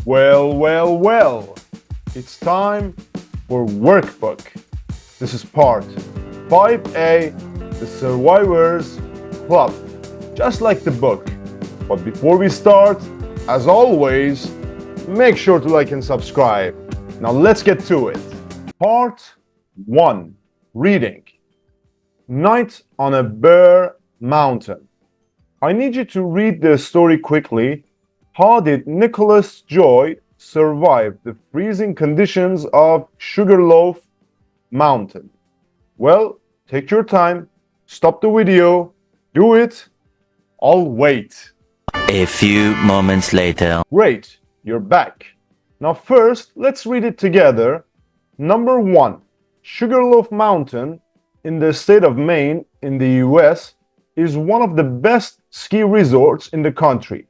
Well, it's time for Workbook. This is part 5A, The Survivors Club, just like the book. But before we start, as always, make sure to like and subscribe. Now let's get to it. Part 1, Reading. Night on a bare mountain. I need you to read the story quickly. How did Nicholas Joy survive the freezing conditions of Sugarloaf Mountain? Well, take your time, stop the video, do it. I'll wait. A few moments later. Great, you're back. Now first, let's read it together. Number 1, Sugarloaf Mountain in the state of Maine in the US is one of the best ski resorts in the country.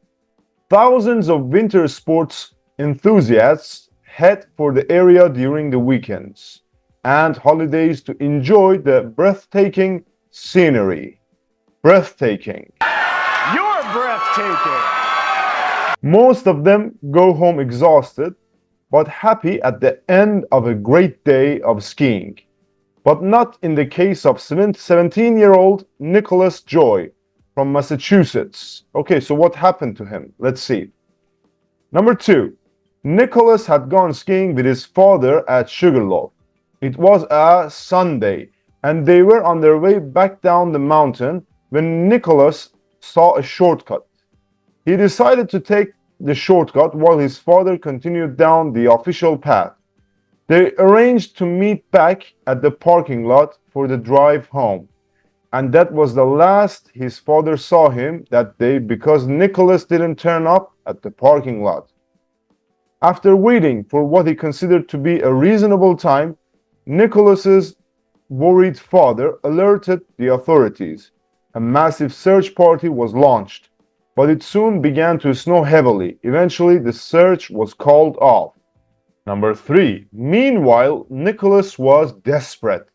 Thousands of winter sports enthusiasts head for the area during the weekends and holidays to enjoy the breathtaking scenery. Breathtaking. You're breathtaking! Most of them go home exhausted, but happy at the end of a great day of skiing. But not in the case of 17-year-old Nicholas Joy from Massachusetts. Okay, so what happened to him? Let's see. Number 2, Nicholas had gone skiing with his father at Sugarloaf. It was a Sunday, and they were on their way back down the mountain when Nicholas saw a shortcut. He decided to take the shortcut while his father continued down the official path. They arranged to meet back at the parking lot for the drive home. And that was the last his father saw him that day because Nicholas didn't turn up at the parking lot. After waiting for what he considered to be a reasonable time, Nicholas's worried father alerted the authorities. A massive search party was launched, but it soon began to snow heavily. Eventually, the search was called off. Number 3. Meanwhile, Nicholas was desperate.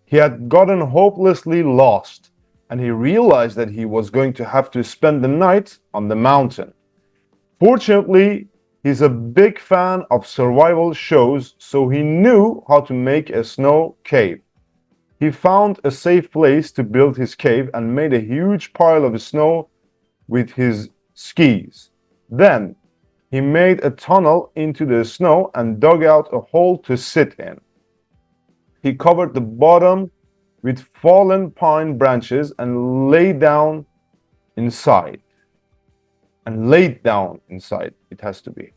He had gotten hopelessly lost, and he realized that he was going to have to spend the night on the mountain. Fortunately, he's a big fan of survival shows, so he knew how to make a snow cave. He found a safe place to build his cave and made a huge pile of snow with his skis. Then, he made a tunnel into the snow and dug out a hole to sit in. He covered the bottom with fallen pine branches and laid down inside. It has to be.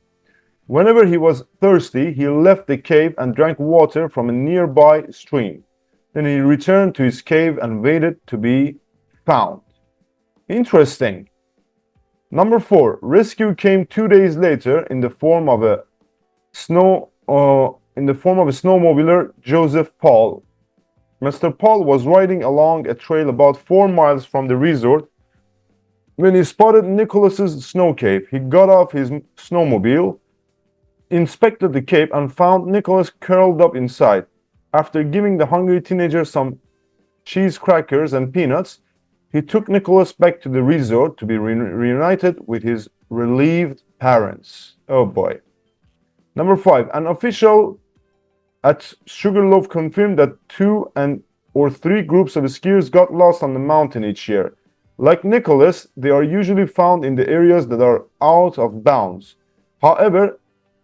Whenever he was thirsty, he left the cave and drank water from a nearby stream. Then he returned to his cave and waited to be found. Interesting. Number 4, rescue came 2 days later in the form of a snowmobiler, Joseph Paul. Mr. Paul was riding along a trail about 4 miles from the resort when he spotted Nicholas's snow cave. He got off his snowmobile, inspected the cave, and found Nicholas curled up inside. After giving the hungry teenager some cheese crackers and peanuts, he took Nicholas back to the resort to be reunited with his relieved parents. Oh boy. Number 5, an official at Sugarloaf confirmed that 2 or 3 groups of skiers got lost on the mountain each year. Like Nicholas, they are usually found in the areas that are out of bounds. However,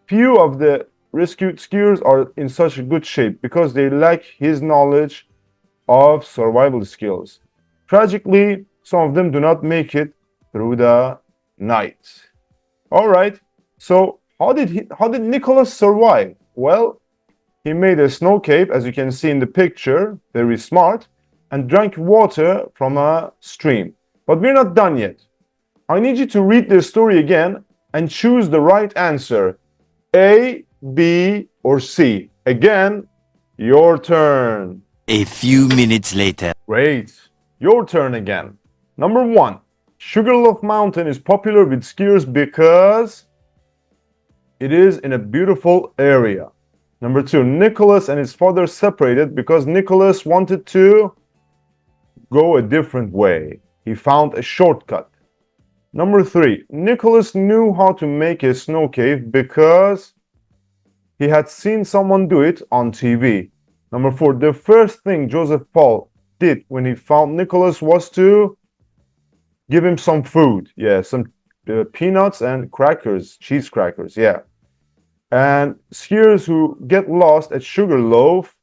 few of the rescued skiers are in such good shape because they lack his knowledge of survival skills. Tragically, some of them do not make it through the night. All right, so how did Nicholas survive? Well, he made a snow cave, as you can see in the picture, very smart, and drank water from a stream. But we're not done yet. I need you to read the story again and choose the right answer. A, B, or C. Again, your turn. A few minutes later. Great. Your turn again. Number 1. Sugarloaf Mountain is popular with skiers because it is in a beautiful area. Number 2. Nicholas and his father separated because Nicholas wanted to go a different way. He found a shortcut. Number 3, Nicholas knew how to make a snow cave because he had seen someone do it on TV. Number 4, the first thing Joseph Paul did when he found Nicholas was to give him some food. Yeah, some peanuts and crackers, cheese crackers, yeah. And skiers who get lost at Sugarloaf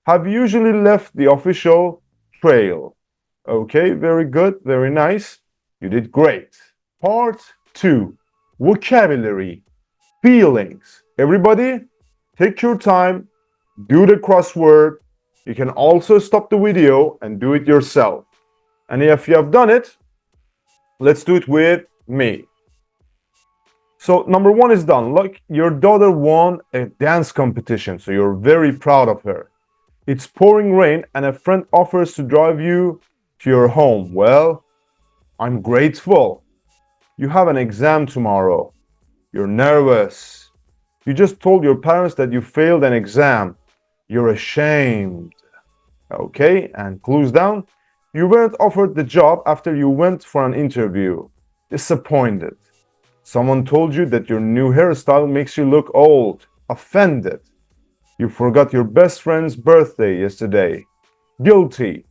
have usually left the official trail. Okay, very good, very nice. You did great. Part 2, vocabulary, feelings. Everybody, take your time, do the crossword. You can also stop the video and do it yourself. And if you have done it, let's do it with me. So number 1 is done. Look, your daughter won a dance competition, so you're very proud of her. It's pouring rain and a friend offers to drive you to your home. Well, I'm grateful. You have an exam tomorrow. You're nervous. You just told your parents that you failed an exam. You're ashamed. Okay, and clues down. You weren't offered the job after you went for an interview. Disappointed. Someone told you that your new hairstyle makes you look old. Offended. You forgot your best friend's birthday yesterday. Guilty.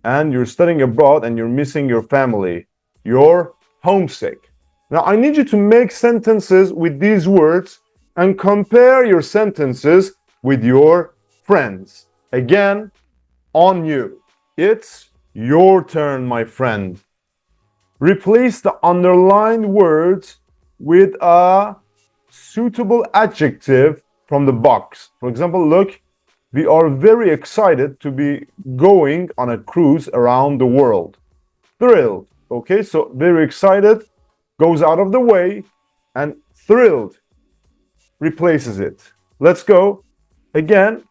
And you're studying abroad and you're missing your family. You're homesick. Now, I need you to make sentences with these words and compare your sentences with your friends. Again, on you. It's your turn, my friend. Replace the underlined words with a suitable adjective from the box. For example, look, we are very excited to be going on a cruise around the world. Thrilled. Okay, so very excited goes out of the way and thrilled replaces it. Let's go. Again,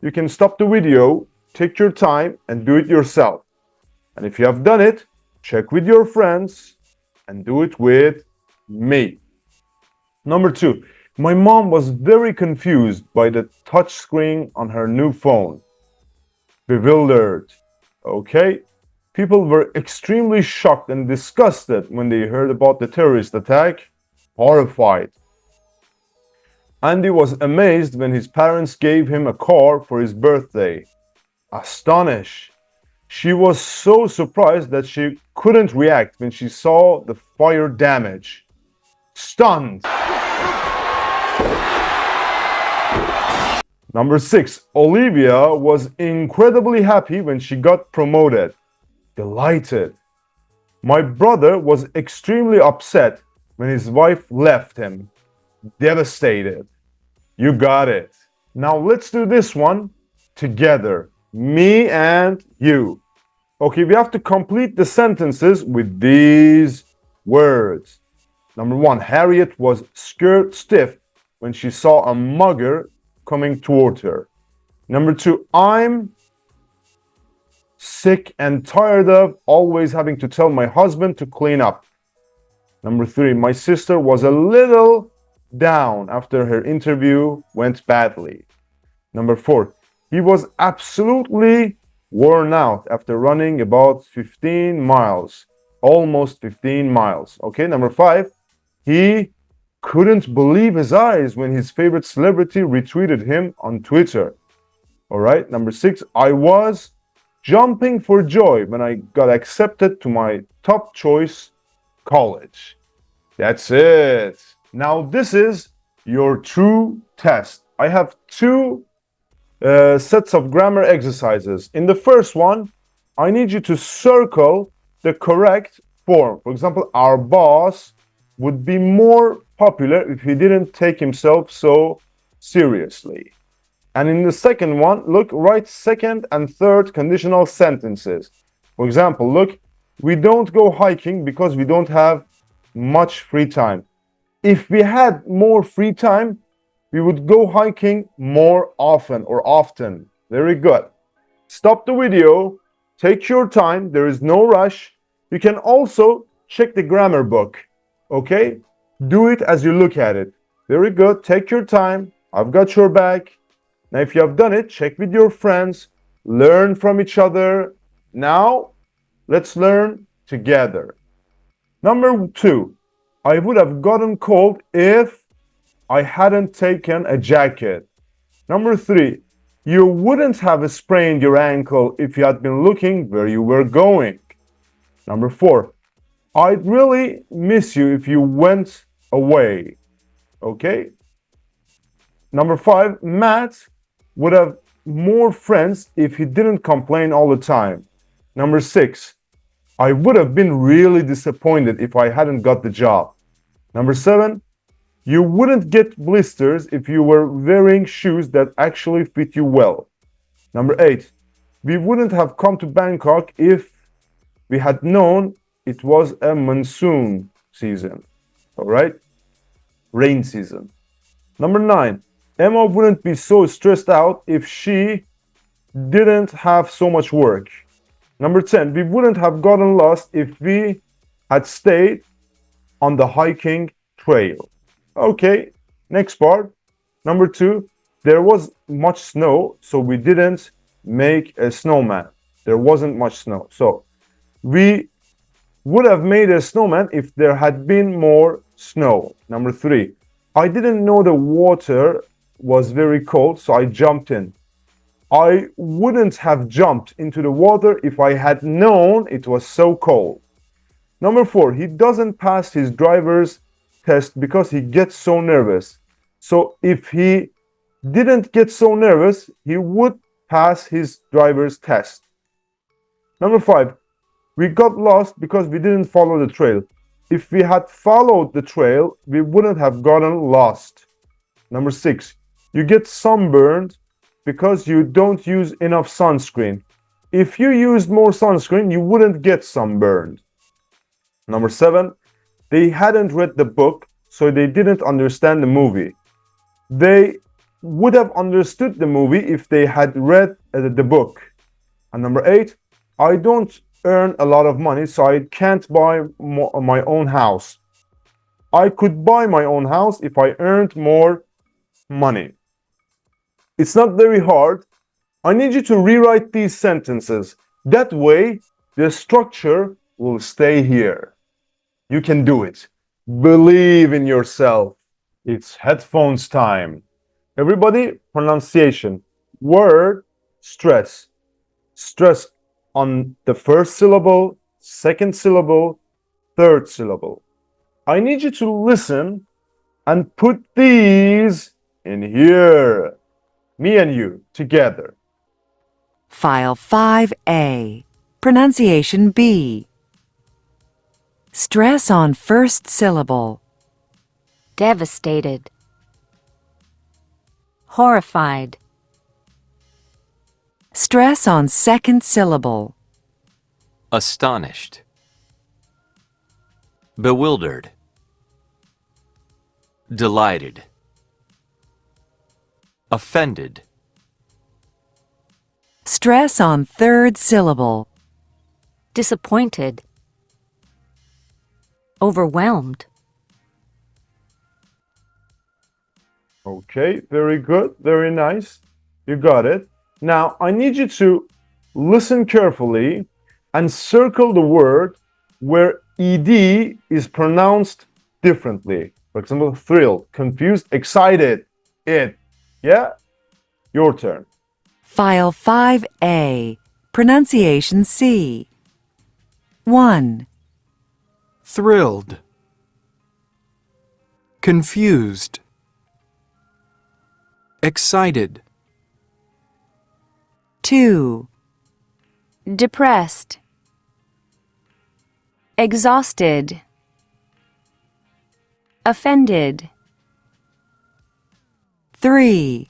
you can stop the video, take your time and do it yourself. And if you have done it, check with your friends and do it with me. Number 2, my mom was very confused by the touch screen on her new phone. Bewildered. Okay. People were extremely shocked and disgusted when they heard about the terrorist attack. Horrified. Andy was amazed when his parents gave him a car for his birthday. Astonished. She was so surprised that she couldn't react when she saw the fire damage. Stunned. Number 6, Olivia was incredibly happy when she got promoted. Delighted. My brother was extremely upset when his wife left him. Devastated. You got it. Now let's do this one together. Me and you. Okay, we have to complete the sentences with these words. Number 1, Harriet was scared stiff when she saw a mugger coming toward her. Number 2, I'm sick and tired of always having to tell my husband to clean up. Number 3, my sister was a little down after her interview went badly. Number 4, he was absolutely worn out after running about 15 miles, almost 15 miles. Okay, number 5, he couldn't believe his eyes when his favorite celebrity retweeted him on Twitter. All right, number 6, I was jumping for joy when I got accepted to my top choice college. That's it. Now this is your true test. I have 2 sets of grammar exercises. In the first one, I need you to circle the correct form. For example, our boss would be more popular if he didn't take himself so seriously. And in the second one, look, write second and third conditional sentences. For example, look, we don't go hiking because we don't have much free time. If we had more free time, we would go hiking more often or often. Very good. Stop the video, take your time, there is no rush. You can also check the grammar book, okay? Do it as you look at it. Very good, take your time, I've got your back. Now if you have done it, check with your friends, learn from each other. Now, let's learn together. Number 2, I would have gotten cold if I hadn't taken a jacket. Number 3, you wouldn't have sprained your ankle if you had been looking where you were going. Number 4, I'd really miss you if you went away. Okay? Number 5, Matt would have more friends if he didn't complain all the time. Number 6, I would have been really disappointed if I hadn't got the job. Number 7, you wouldn't get blisters if you were wearing shoes that actually fit you well. Number 8, we wouldn't have come to Bangkok if we had known it was a monsoon season. All right? Rain season. Number 9, Emma wouldn't be so stressed out if she didn't have so much work. Number 10, we wouldn't have gotten lost if we had stayed on the hiking trail. Okay, next part. Number 2, there was much snow, so we didn't make a snowman. There wasn't much snow. So we would have made a snowman if there had been more snow. Number 3, I didn't know the water was very cold, so I jumped in. I wouldn't have jumped into the water if I had known it was so cold. Number 4, he doesn't pass his driver's test because he gets so nervous. So if he didn't get so nervous, he would pass his driver's test. Number 5, we got lost because we didn't follow the trail. If we had followed the trail, we wouldn't have gotten lost. Number 6, you get sunburned because you don't use enough sunscreen. If you used more sunscreen, you wouldn't get sunburned. Number 7, they hadn't read the book, so they didn't understand the movie. They would have understood the movie if they had read the book. And number 8, I don't earn a lot of money, so I can't buy my own house. I could buy my own house if I earned more money. It's not very hard. I need you to rewrite these sentences. That way, the structure will stay here. You can do it. Believe in yourself. It's headphones time. Everybody, pronunciation. Word, stress. Stress on the first syllable, second syllable, third syllable. I need you to listen and put these in here. Me and you together. File 5A. Pronunciation B. Stress on first syllable. Devastated. Horrified. Stress on second syllable. Astonished. Bewildered. Delighted. Offended. Stress on third syllable. Disappointed. Overwhelmed. Okay, very good, very nice. You got it. Now, I need you to listen carefully and circle the word where ed is pronounced differently. For example, thrilled, confused, excited, it. Yeah? Your turn. File 5A. Pronunciation C. 1. Thrilled. Confused. Excited. 2. Depressed. Exhausted. Offended. 3.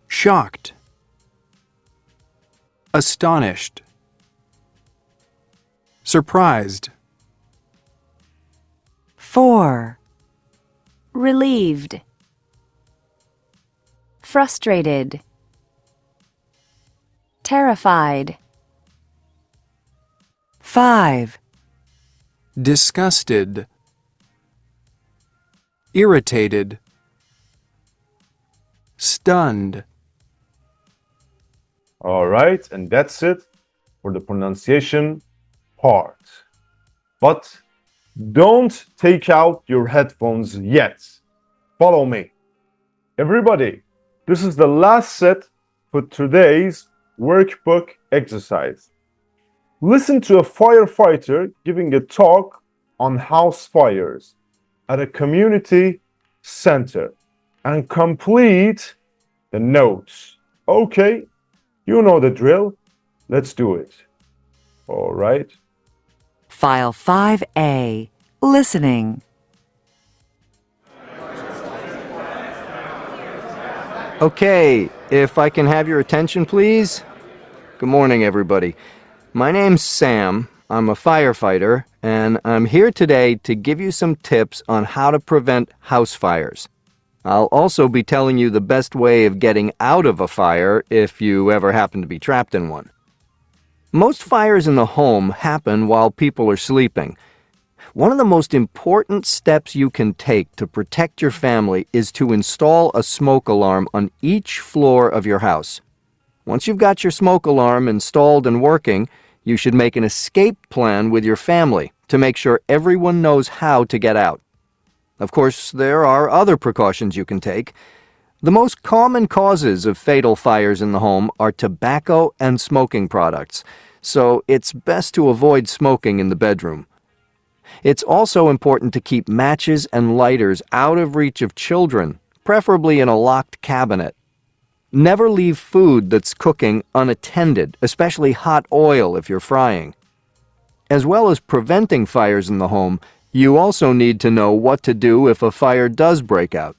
Shocked. Astonished. Surprised. 4. Relieved. Frustrated. Terrified. 5. Disgusted. Irritated. Stunned. All right, and that's it for the pronunciation part. But Don't take out your headphones yet. Follow me. Everybody, this is the last set for today's workbook exercise. Listen to a firefighter giving a talk on house fires at a community center and complete the notes. Okay, you know the drill. Let's do it. All right. File 5A. Listening. Okay, if I can have your attention, please. Good morning, everybody. My name's Sam. I'm a firefighter, and I'm here today to give you some tips on how to prevent house fires. I'll also be telling you the best way of getting out of a fire if you ever happen to be trapped in one. Most fires in the home happen while people are sleeping. One of the most important steps you can take to protect your family is to install a smoke alarm on each floor of your house. Once you've got your smoke alarm installed and working, you should make an escape plan with your family to make sure everyone knows how to get out. Of course, there are other precautions you can take. The most common causes of fatal fires in the home are tobacco and smoking products, so it's best to avoid smoking in the bedroom. It's also important to keep matches and lighters out of reach of children, preferably in a locked cabinet. Never leave food that's cooking unattended, especially hot oil if you're frying. As well as preventing fires in the home, you also need to know what to do if a fire does break out.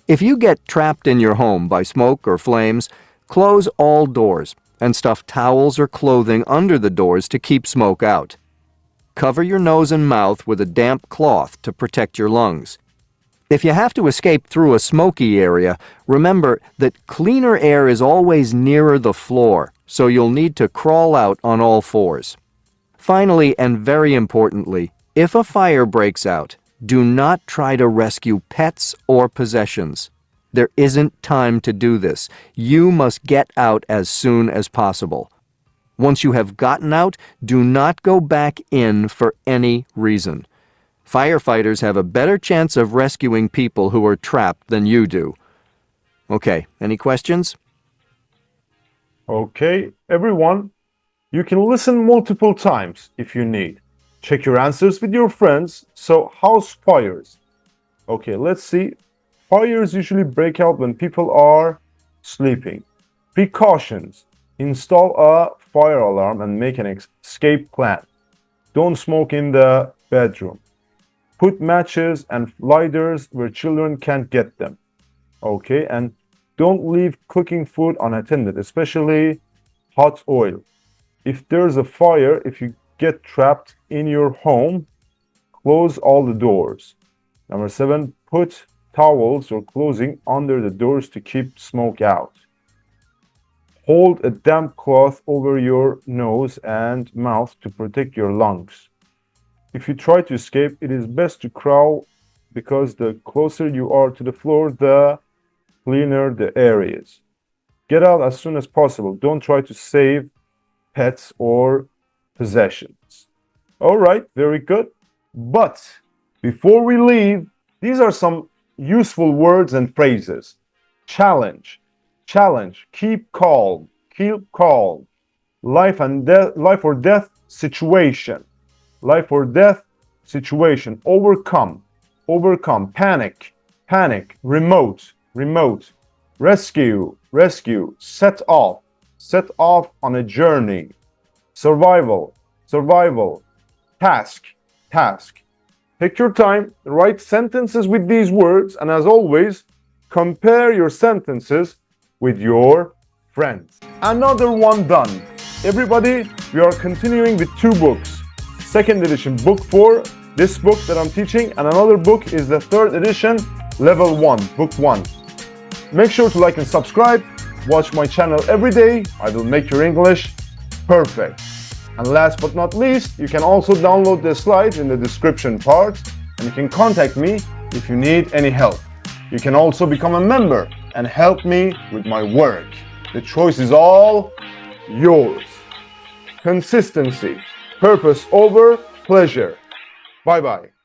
If you get trapped in your home by smoke or flames, close all doors and stuff towels or clothing under the doors to keep smoke out. Cover your nose and mouth with a damp cloth to protect your lungs. If you have to escape through a smoky area, remember that cleaner air is always nearer the floor, so you'll need to crawl out on all fours. Finally, and very importantly, if a fire breaks out, do not try to rescue pets or possessions. There isn't time to do this. You must get out as soon as possible. Once you have gotten out, do not go back in for any reason. Firefighters have a better chance of rescuing people who are trapped than you do. Okay, any questions? Okay, everyone, you can listen multiple times if you need. Check your answers with your friends. So, house fires. Okay, let's see. Fires usually break out when people are sleeping. Precautions. Install a fire alarm and make an escape plan. Don't smoke in the bedroom. Put matches and lighters where children can't get them. Okay, and don't leave cooking food unattended, especially hot oil. If there's a fire, if you get trapped in your home, close all the doors. Number 7, put towels or clothing under the doors to keep smoke out. Hold a damp cloth over your nose and mouth to protect your lungs. If you try to escape, it is best to crawl because the closer you are to the floor, the cleaner the air is. Get out as soon as possible. Don't try to save pets or possessions. All right, very good. But before we leave, these are some useful words and phrases. Challenge. Challenge. Keep calm. Keep calm. Life or death situation. Life or death situation. Overcome. Overcome. Panic. Panic. Remote. Remote. Rescue. Rescue. Set off. Set off on a journey. Survival. Survival. Task. Task. Take your time, write sentences with these words, and as always, compare your sentences with your friends. Another one done. Everybody, we are continuing with 2 books. Second edition, book 4, this book that I'm teaching, and another book is the 3rd edition, level 1, book 1. Make sure to like and subscribe. Watch my channel every day. I will make your English perfect. And last but not least, you can also download the slides in the description part, and you can contact me if you need any help. You can also become a member and help me with my work. The choice is all yours. Consistency, purpose over pleasure. Bye bye.